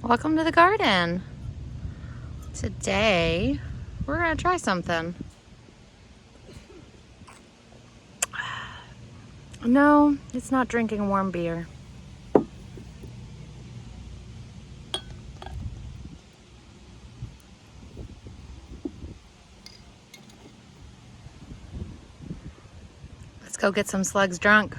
Welcome to the garden. Today, we're gonna try something. No, it's not drinking warm beer. Let's go get some slugs drunk.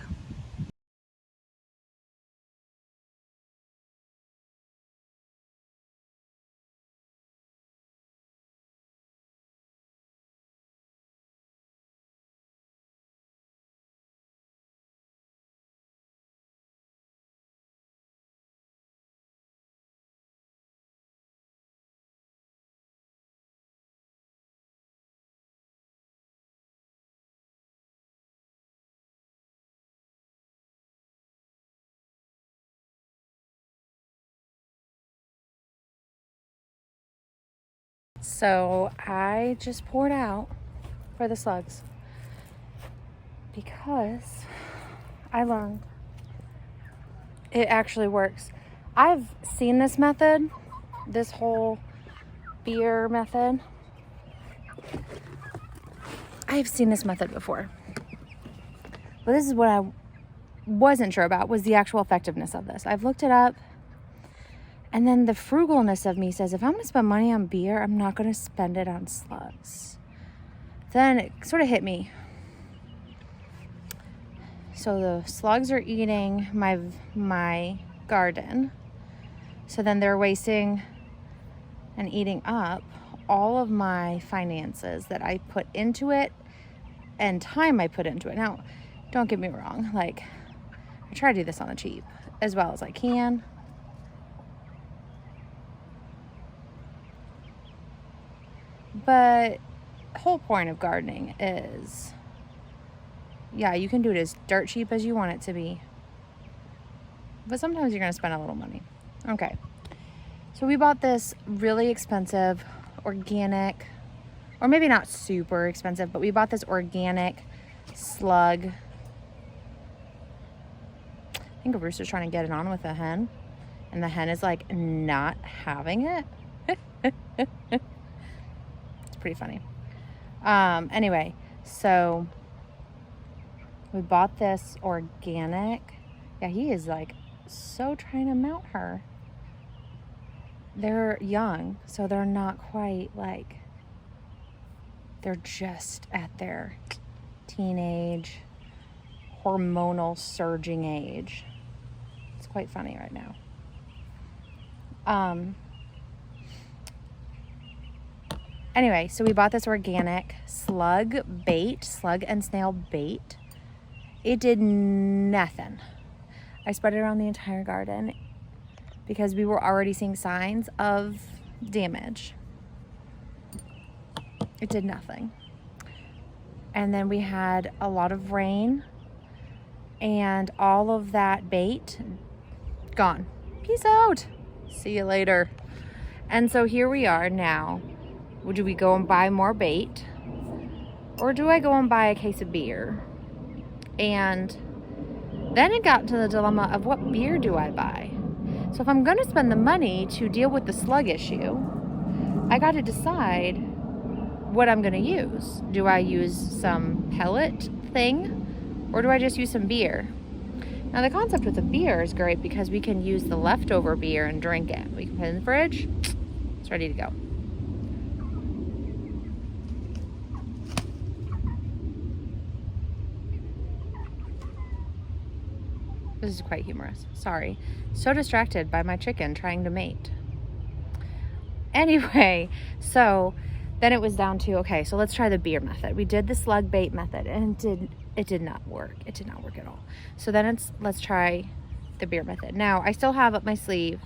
So I just poured out for the slugs because I learned it actually works. I've seen this method, this whole beer method. I've seen this method before. But this is what I wasn't sure about, was the actual effectiveness of this. I've looked it up. And then the frugalness of me says, if I'm going to spend money on beer, I'm not going to spend it on slugs. Then it sort of hit me. So the slugs are eating my garden. So then they're wasting and eating up all of my finances that I put into it and time I put into it. Now, don't get me wrong. Like, I try to do this on the cheap as well as I can. But the whole point of gardening is, yeah, you can do it as dirt cheap as you want it to be. But sometimes you're going to spend a little money. Okay. So we bought this really expensive, organic, or maybe not super expensive, but we bought this organic slug. I think a rooster's trying to get it on with a hen. And the hen is like not having it. Pretty funny. Anyway, so we bought this organic. Yeah, he is like so trying to mount her. They're young, so they're not quite like, they're just at their teenage hormonal surging age. It's quite funny right now. Anyway, so we bought this organic slug and snail bait. It did nothing. I spread it around the entire garden because we were already seeing signs of damage. It did nothing. And then we had a lot of rain and all of that bait gone. Peace out. See you later. And so here we are now. Do we go and buy more bait, or do I go and buy a case of beer? And then it got to the dilemma of, what beer do I buy? So if I'm going to spend the money to deal with the slug issue, I got to decide what I'm going to use. Do I use some pellet thing, or do I just use some beer? Now the concept with the beer is great because we can use the leftover beer and drink it. We can put it in the fridge. It's ready to go. This is quite humorous. Sorry. So distracted by my chicken trying to mate. Anyway, so then it was down to, okay, so let's try the beer method. We did the slug bait method and it did not work. It did not work at all. So then let's try the beer method. Now, I still have up my sleeve.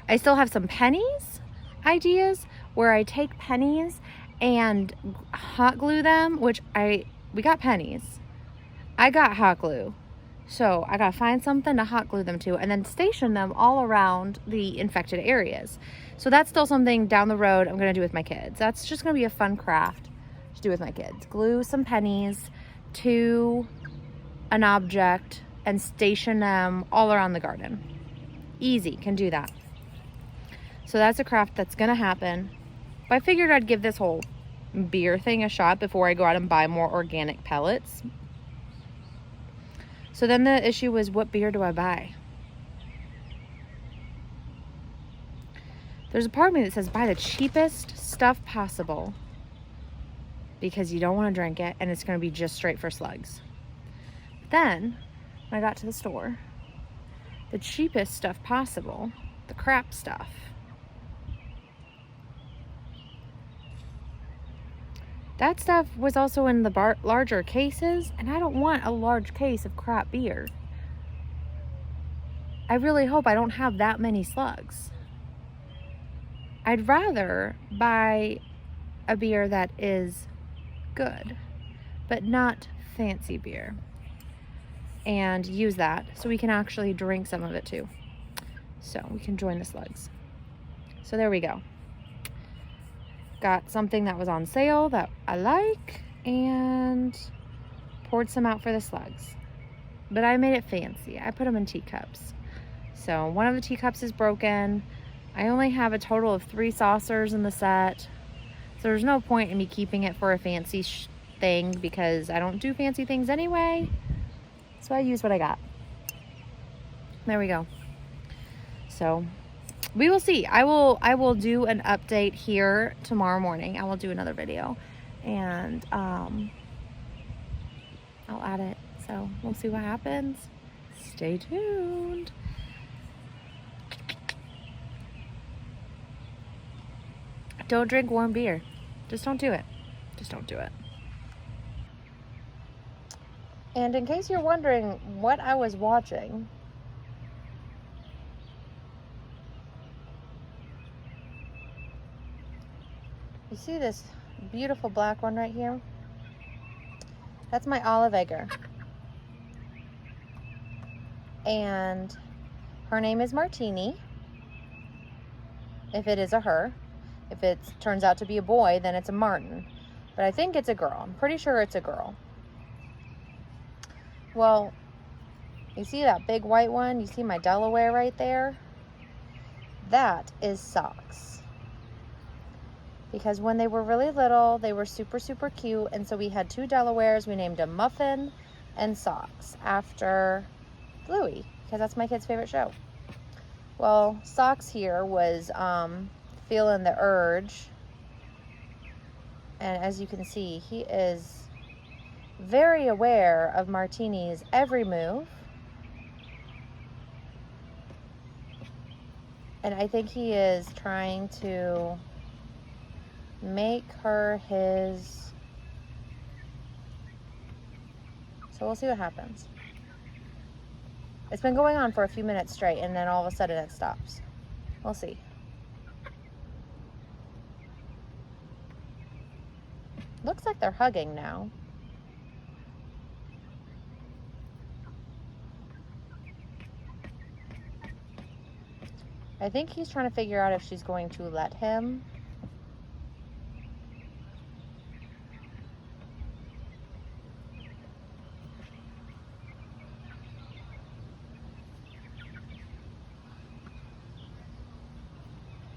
I still have some pennies ideas where I take pennies and hot glue them, which we got pennies. I got hot glue. So I gotta find something to hot glue them to and then station them all around the infected areas. So that's still something down the road I'm gonna do with my kids. That's just gonna be a fun craft to do with my kids. Glue some pennies to an object and station them all around the garden. Easy, can do that. So that's a craft that's gonna happen. But I figured I'd give this whole beer thing a shot before I go out and buy more organic pellets. So then the issue was, what beer do I buy? There's a part of me that says buy the cheapest stuff possible because you don't want to drink it and it's going to be just straight for slugs. But then, when I got to the store, the cheapest stuff possible, the crap stuff, that stuff was also in the larger cases, and I don't want a large case of crap beer. I really hope I don't have that many slugs. I'd rather buy a beer that is good, but not fancy beer, and use that so we can actually drink some of it too. So we can join the slugs. So there we go. Got something that was on sale that I like and poured some out for the slugs. But I made it fancy. I put them in teacups. So one of the teacups is broken. I only have a total of 3 saucers in the set. So there's no point in me keeping it for a fancy thing because I don't do fancy things anyway. So I use what I got. There we go. So we will see. I will do an update here tomorrow morning. I will do another video and I'll add it. So we'll see what happens. Stay tuned. Don't drink warm beer. Just don't do it. Just don't do it. And in case you're wondering what I was watching, you see this beautiful black one right here? That's my olive egger. And her name is Martini, if it is a her. If it turns out to be a boy, then it's a Martin. But I think it's a girl. I'm pretty sure it's a girl. Well, you see that big white one? You see my Delaware right there? That is Socks. Because when they were really little, they were super, super cute. And so we had 2 Delawares. We named them Muffin and Socks after Bluey, because that's my kid's favorite show. Well, Socks here was feeling the urge, and as you can see, he is very aware of Martini's every move, and I think he is trying to make her his. So we'll see what happens. It's been going on for a few minutes straight, and then all of a sudden it stops. We'll see. Looks like they're hugging now. I think he's trying to figure out if she's going to let him.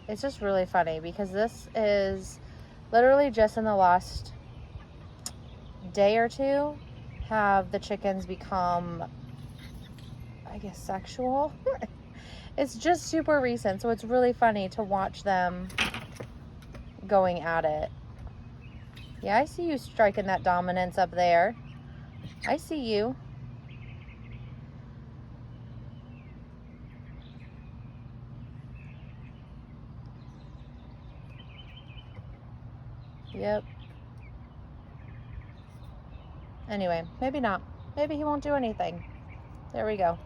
It's just really funny because this is literally just in the last day or 2 have the chickens become, I guess, sexual. It's just super recent, so it's really funny to watch them going at it. Yeah, I see you striking that dominance up there. I see you. Yep. Anyway, maybe not. Maybe he won't do anything. There we go.